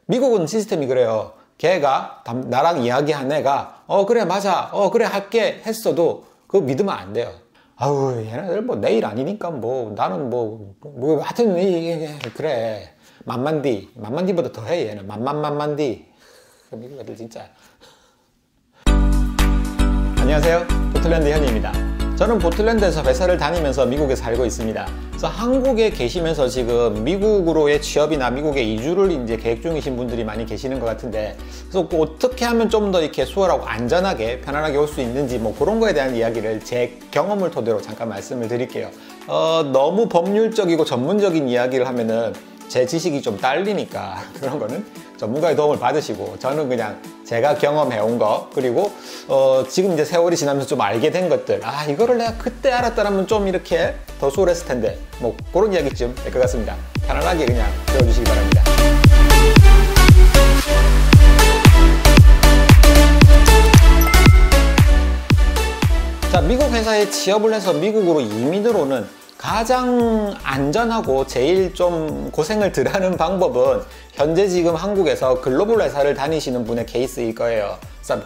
미국은 시스템이 그래요. 걔가 나랑 이야기한 애가 그래 맞아 그래 할게 했어도 그거 믿으면 안 돼요. 아우 얘네들 뭐 내일 아니니까 뭐 나는 뭐 하여튼 그래 만만디보다 더해 얘는 만만디. 미국 애들 진짜. 안녕하세요, 포틀랜드 현입니다. 저는 포틀랜드에서 회사를 다니면서 미국에 살고 있습니다. 그래서 한국에 계시면서 지금 미국으로의 취업이나 미국에 이주를 이제 계획 중이신 분들이 많이 계시는 것 같은데, 그래서 어떻게 하면 좀 더 이렇게 수월하고 안전하게 편안하게 올 수 있는지 뭐 그런 거에 대한 이야기를 제 경험을 토대로 잠깐 말씀을 드릴게요. 너무 법률적이고 전문적인 이야기를 하면은 제 지식이 좀 딸리니까 그런 거는 전문가의 도움을 받으시고, 저는 그냥 제가 경험해온 거, 그리고 지금 이제 세월이 지나면서 좀 알게 된 것들, 이거를 내가 그때 알았더라면 좀 이렇게 더 수월했을 텐데, 뭐 그런 이야기쯤 될 것 같습니다. 편안하게 그냥 들어주시기 바랍니다. 자, 미국 회사에 취업을 해서 미국으로 이민을 오는 가장 안전하고 제일 좀 고생을 덜 하는 방법은 현재 지금 한국에서 글로벌 회사를 다니시는 분의 케이스일 거예요.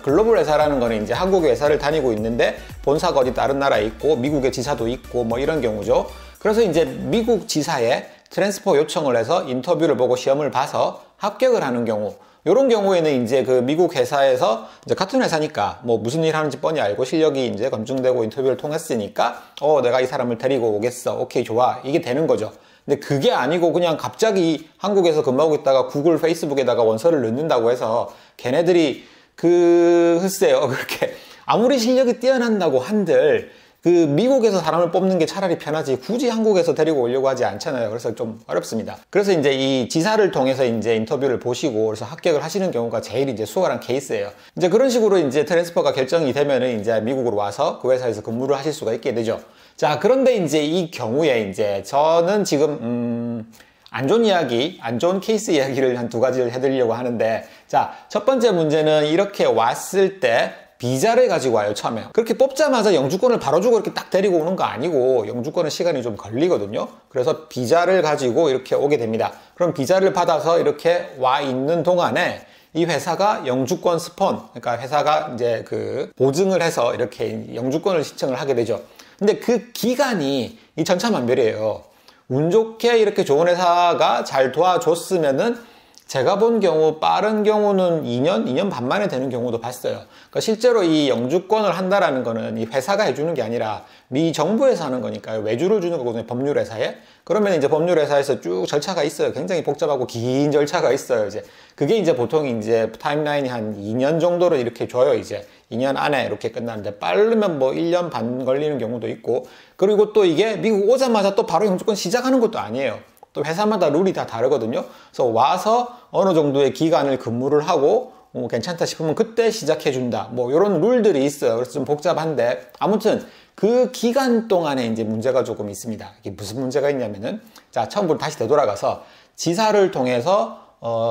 글로벌 회사라는 거는 이제 한국 회사를 다니고 있는데 본사가 어디 다른 나라에 있고 미국의 지사도 있고 뭐 이런 경우죠. 그래서 이제 미국 지사에 트랜스퍼 요청을 해서 인터뷰를 보고 시험을 봐서 합격을 하는 경우, 이런 경우에는 이제 그 미국 회사에서 이제 같은 회사니까 뭐 무슨 일 하는지 뻔히 알고 실력이 이제 검증되고 인터뷰를 통했으니까 내가 이 사람을 데리고 오겠어. 오케이, 좋아. 이게 되는 거죠. 근데 그게 아니고 그냥 갑자기 한국에서 근무하고 있다가 구글, 페이스북에다가 원서를 넣는다고 해서 걔네들이 글쎄요, 그렇게 아무리 실력이 뛰어난다고 한들 그 미국에서 사람을 뽑는 게 차라리 편하지 굳이 한국에서 데리고 오려고 하지 않잖아요. 그래서 좀 어렵습니다. 그래서 이제 이 지사를 통해서 이제 인터뷰를 보시고 그래서 합격을 하시는 경우가 제일 이제 수월한 케이스예요. 이제 그런 식으로 이제 트랜스퍼가 결정이 되면은 이제 미국으로 와서 그 회사에서 근무를 하실 수가 있게 되죠. 자, 그런데 이제 이 경우에 이제 저는 지금 안 좋은 이야기, 안 좋은 케이스 이야기를 한 두 가지를 해드리려고 하는데, 자, 첫 번째 문제는 이렇게 왔을 때 비자를 가지고 와요. 처음에 그렇게 뽑자마자 영주권을 바로 주고 이렇게 딱 데리고 오는 거 아니고, 영주권은 시간이 좀 걸리거든요. 그래서 비자를 가지고 이렇게 오게 됩니다. 그럼 비자를 받아서 이렇게 와 있는 동안에 이 회사가 영주권 스폰, 그러니까 회사가 이제 그 보증을 해서 이렇게 영주권을 신청을 하게 되죠. 근데 그 기간이 이 천차만별이에요. 운 좋게 이렇게 좋은 회사가 잘 도와줬으면은 제가 본 경우 빠른 경우는 2년 반 만에 되는 경우도 봤어요. 그러니까 실제로 이 영주권을 한다라는 거는 이 회사가 해주는 게 아니라 미 정부에서 하는 거니까요. 외주를 주는 거거든요. 법률회사에. 그러면 이제 법률회사에서 쭉 절차가 있어요. 굉장히 복잡하고 긴 절차가 있어요. 이제 그게 이제 보통 이제 타임라인이 한 2년 정도를 이렇게 줘요. 이제 2년 안에 이렇게 끝나는데, 빠르면 뭐 1년 반 걸리는 경우도 있고, 그리고 또 이게 미국 오자마자 또 바로 영주권 시작하는 것도 아니에요. 또 회사마다 룰이 다 다르거든요. 그래서 와서 어느 정도의 기간을 근무를 하고 괜찮다 싶으면 그때 시작해준다. 뭐 이런 룰들이 있어요. 그래서 좀 복잡한데, 아무튼 그 기간 동안에 이제 문제가 조금 있습니다. 이게 무슨 문제가 있냐면은, 자, 처음부터 다시 되돌아가서 지사를 통해서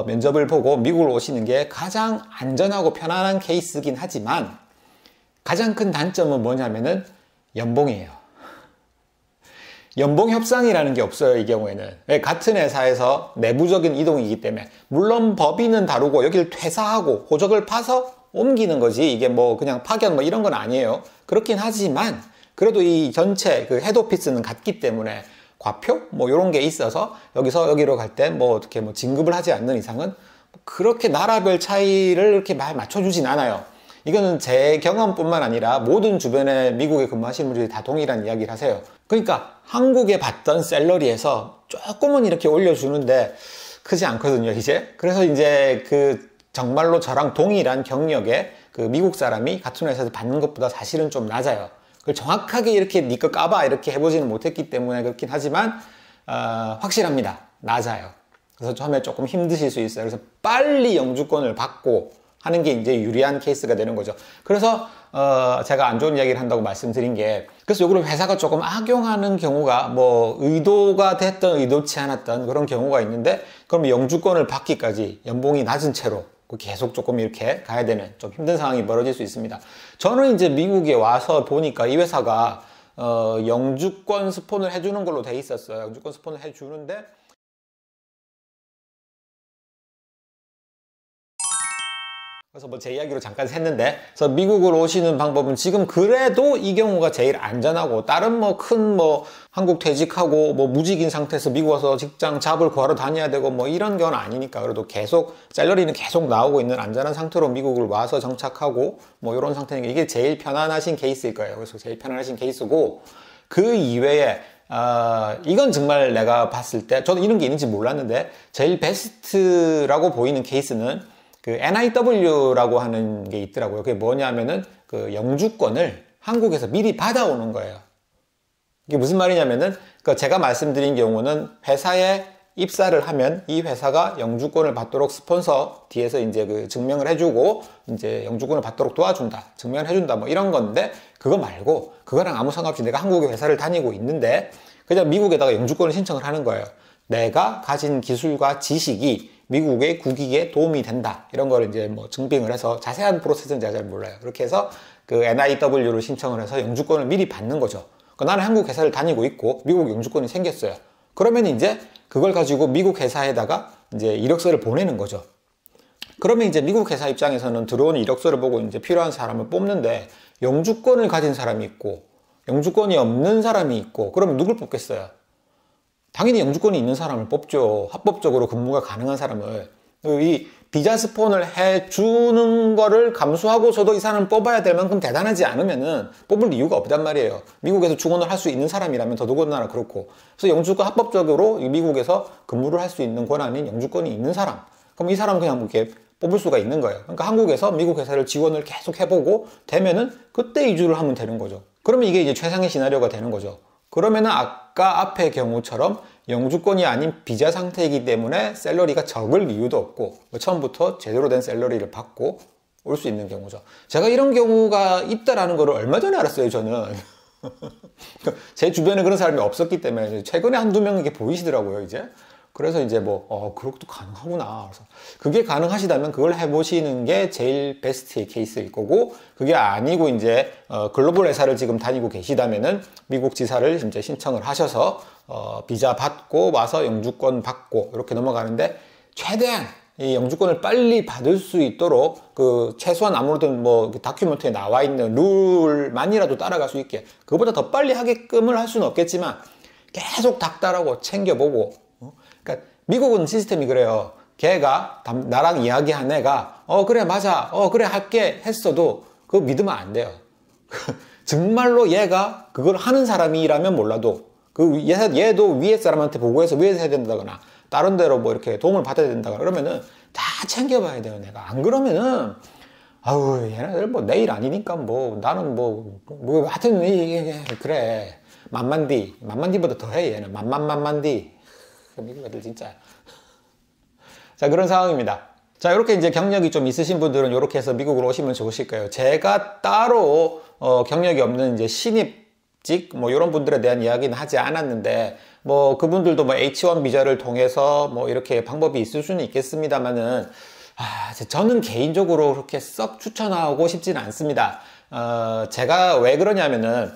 면접을 보고 미국을 오시는 게 가장 안전하고 편안한 케이스긴 하지만, 가장 큰 단점은 뭐냐면은 연봉이에요. 연봉 협상이라는 게 없어요, 이 경우에는. 같은 회사에서 내부적인 이동이기 때문에. 물론 법인은 다르고 여기를 퇴사하고 호적을 파서 옮기는 거지, 이게 뭐 그냥 파견 뭐 이런 건 아니에요. 그렇긴 하지만 그래도 이 전체 그 헤드오피스는 같기 때문에 과표 뭐 이런 게 있어서 여기서 여기로 갈 때 뭐 어떻게 뭐 진급을 하지 않는 이상은 그렇게 나라별 차이를 이렇게 많이 맞춰주진 않아요. 이거는 제 경험뿐만 아니라 모든 주변에 미국에 근무하시는 분들이 다 동일한 이야기를 하세요. 그러니까 한국에 받던 샐러리에서 조금은 이렇게 올려주는데 크지 않거든요, 이제. 그래서 이제 그 정말로 저랑 동일한 경력의 그 미국 사람이 같은 회사에서 받는 것보다 사실은 좀 낮아요. 그걸 정확하게 이렇게 니 거 까봐 이렇게 해보지는 못했기 때문에 그렇긴 하지만 확실합니다. 낮아요. 그래서 처음에 조금 힘드실 수 있어요. 그래서 빨리 영주권을 받고 하는 게 이제 유리한 케이스가 되는 거죠. 그래서 제가 안 좋은 이야기를 한다고 말씀드린 게, 그래서 요거를 회사가 조금 악용하는 경우가 뭐 의도가 됐던 의도치 않았던 그런 경우가 있는데, 그럼 영주권을 받기까지 연봉이 낮은 채로 계속 조금 이렇게 가야 되는 좀 힘든 상황이 벌어질 수 있습니다. 저는 이제 미국에 와서 보니까 이 회사가 영주권 스폰을 해주는 걸로 돼 있었어요. 영주권 스폰을 해주는데 그래서 뭐 제 이야기로 잠깐 샜는데, 그래서 미국으로 오시는 방법은 지금 그래도 이 경우가 제일 안전하고, 다른 뭐 큰 뭐 한국 퇴직하고 뭐 무직인 상태에서 미국 와서 직장 잡을 구하러 다녀야 되고 뭐 이런 경우는 아니니까, 그래도 계속 샐러리는 계속 나오고 있는 안전한 상태로 미국을 와서 정착하고 뭐 이런 상태니까 이게 제일 편안하신 케이스일 거예요. 그래서 제일 편안하신 케이스고, 그 이외에 이건 정말 내가 봤을 때 저도 이런 게 있는지 몰랐는데 제일 베스트라고 보이는 케이스는 그 NIW라고 하는 게 있더라고요. 그게 뭐냐면은 그 영주권을 한국에서 미리 받아오는 거예요. 이게 무슨 말이냐면은 그 제가 말씀드린 경우는 회사에 입사를 하면 이 회사가 영주권을 받도록 스폰서 뒤에서 이제 그 증명을 해주고 이제 영주권을 받도록 도와준다, 증명을 해준다 뭐 이런 건데, 그거 말고 그거랑 아무 상관없이 내가 한국에 회사를 다니고 있는데 그냥 미국에다가 영주권을 신청을 하는 거예요. 내가 가진 기술과 지식이 미국의 국익에 도움이 된다, 이런 걸 이제 뭐 증빙을 해서, 자세한 프로세스는 제가 잘 몰라요. 그렇게 해서 그 NIW를 신청을 해서 영주권을 미리 받는 거죠. 그러니까 나는 한국 회사를 다니고 있고 미국 영주권이 생겼어요. 그러면 이제 그걸 가지고 미국 회사에다가 이제 이력서를 보내는 거죠. 그러면 이제 미국 회사 입장에서는 들어오는 이력서를 보고 이제 필요한 사람을 뽑는데, 영주권을 가진 사람이 있고 영주권이 없는 사람이 있고, 그러면 누굴 뽑겠어요? 당연히 영주권이 있는 사람을 뽑죠. 합법적으로 근무가 가능한 사람을. 이 비자 스폰을 해주는 거를 감수하고서도 이 사람을 뽑아야 될 만큼 대단하지 않으면은 뽑을 이유가 없단 말이에요. 미국에서 충원을 할 수 있는 사람이라면 더더군다나 그렇고. 그래서 영주권 합법적으로 미국에서 근무를 할 수 있는 권한인 영주권이 있는 사람, 그럼 이 사람은 그냥 이렇게 뽑을 수가 있는 거예요. 그러니까 한국에서 미국 회사를 지원을 계속 해보고 되면은 그때 이주를 하면 되는 거죠. 그러면 이게 이제 최상의 시나리오가 되는 거죠. 그러면은 아까 앞의 경우처럼 영주권이 아닌 비자 상태이기 때문에 샐러리가 적을 이유도 없고, 처음부터 제대로 된 샐러리를 받고 올 수 있는 경우죠. 제가 이런 경우가 있다라는 걸 얼마 전에 알았어요, 저는. 제 주변에 그런 사람이 없었기 때문에 최근에 한두 명 이게 보이시더라고요, 이제. 그래서 이제 그것도 가능하구나. 그래서 그게 가능하시다면 그걸 해보시는 게 제일 베스트의 케이스일 거고, 그게 아니고 이제 글로벌 회사를 지금 다니고 계시다면은 미국 지사를 이제 신청을 하셔서 비자 받고 와서 영주권 받고 이렇게 넘어가는데, 최대한 이 영주권을 빨리 받을 수 있도록 그 최소한 아무래도 뭐 다큐멘터리에 나와 있는 룰만이라도 따라갈 수 있게, 그거보다 더 빨리 하게끔을 할 수는 없겠지만 계속 닥달하고 챙겨보고. 그러니까 미국은 시스템이 그래요. 걔가 나랑 이야기한 애가 그래 맞아 그래 할게 했어도 그거 믿으면 안 돼요. 정말로 얘가 그걸 하는 사람이라면 몰라도 얘도 위에 사람한테 보고해서 위에서 해야 된다거나 다른 데로 뭐 이렇게 도움을 받아야 된다거나 그러면은 다 챙겨봐야 돼요, 내가. 안 그러면은 얘네들 뭐 내일 아니니까 뭐 나는 뭐 하여튼 그래 만만디보다 더해 얘는 만만디. 미국 애들 진짜. 자, 그런 상황입니다. 자, 이렇게 이제 경력이 좀 있으신 분들은 이렇게 해서 미국으로 오시면 좋으실 거예요. 제가 따로 경력이 없는 이제 신입직 뭐 이런 분들에 대한 이야기는 하지 않았는데, 뭐 그분들도 뭐 H1 비자를 통해서 뭐 이렇게 방법이 있을 수는 있겠습니다만은 저는 개인적으로 그렇게 썩 추천하고 싶지는 않습니다. 제가 왜 그러냐면은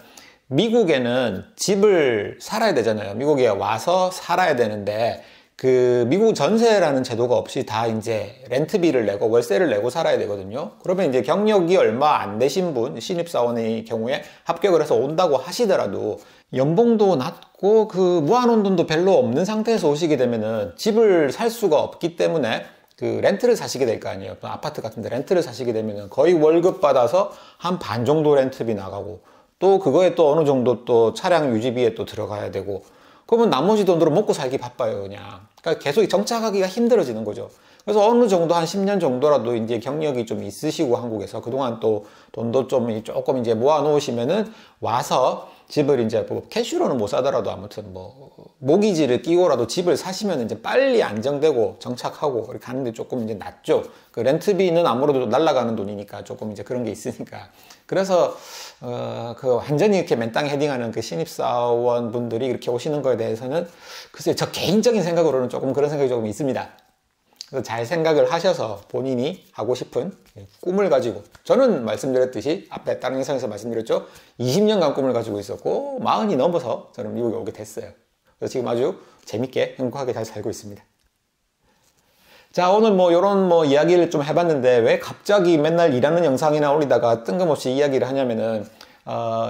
미국에는 집을 살아야 되잖아요. 미국에 와서 살아야 되는데 그 미국 전세라는 제도가 없이 다 이제 렌트비를 내고 월세를 내고 살아야 되거든요. 그러면 이제 경력이 얼마 안 되신 분, 신입사원의 경우에 합격을 해서 온다고 하시더라도 연봉도 낮고 그 모아놓은 돈도 별로 없는 상태에서 오시게 되면은 집을 살 수가 없기 때문에 그 렌트를 사시게 될 거 아니에요. 아파트 같은데 렌트를 사시게 되면은 거의 월급 받아서 한 반 정도 렌트비 나가고, 또 그거에 또 어느 정도 또 차량 유지비에 또 들어가야 되고, 그러면 나머지 돈으로 먹고 살기 바빠요, 그냥. 그러니까 계속 정착하기가 힘들어지는 거죠. 그래서 어느 정도 한 10년 정도라도 이제 경력이 좀 있으시고 한국에서 그동안 또 돈도 조금 이제 모아 놓으시면은 와서 집을 이제 뭐 캐시로는 못 사더라도 아무튼 뭐 모기지를 끼고라도 집을 사시면 이제 빨리 안정되고 정착하고 이렇게 하는데 조금 이제 낫죠. 그 렌트비는 아무래도 날아가는 돈이니까 조금 이제 그런 게 있으니까. 그래서 그 완전히 이렇게 맨땅에 헤딩하는 그 신입사원 분들이 이렇게 오시는 거에 대해서는 글쎄요, 저 개인적인 생각으로는 조금 그런 생각이 조금 있습니다. 그래서 잘 생각을 하셔서 본인이 하고 싶은 꿈을 가지고, 저는 말씀드렸듯이 앞에 다른 영상에서 말씀드렸죠. 20년간 꿈을 가지고 있었고 40이 넘어서 저는 미국에 오게 됐어요. 그래서 지금 아주 재밌게 행복하게 잘 살고 있습니다. 자, 오늘 뭐 요런 뭐 이야기를 좀 해봤는데 왜 갑자기 맨날 일하는 영상이나 올리다가 뜬금없이 이야기를 하냐면은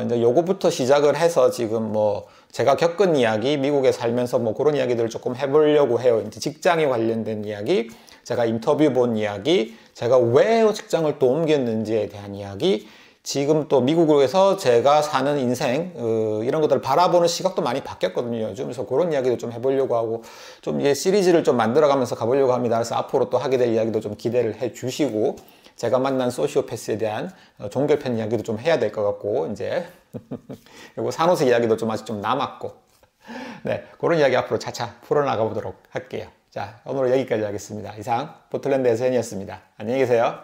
이제 요거부터 시작을 해서 지금 뭐 제가 겪은 이야기, 미국에 살면서 뭐 그런 이야기들을 조금 해보려고 해요. 이제 직장에 관련된 이야기, 제가 인터뷰 본 이야기, 제가 왜 직장을 또 옮겼는지에 대한 이야기, 지금 또 미국에서 제가 사는 인생 이런 것들을 바라보는 시각도 많이 바뀌었거든요 요즘. 그래서 그런 이야기도 좀 해보려고 하고 좀 이제 시리즈를 좀 만들어가면서 가보려고 합니다. 그래서 앞으로 또 하게 될 이야기도 좀 기대를 해 주시고, 제가 만난 소시오패스에 대한 종결편 이야기도 좀 해야 될 것 같고, 이제 그리고 산호세 이야기도 좀 아직 좀 남았고, 네, 그런 이야기 앞으로 차차 풀어나가 보도록 할게요. 자, 오늘은 여기까지 하겠습니다. 이상 포틀랜드 에서현이었습니다. 안녕히 계세요.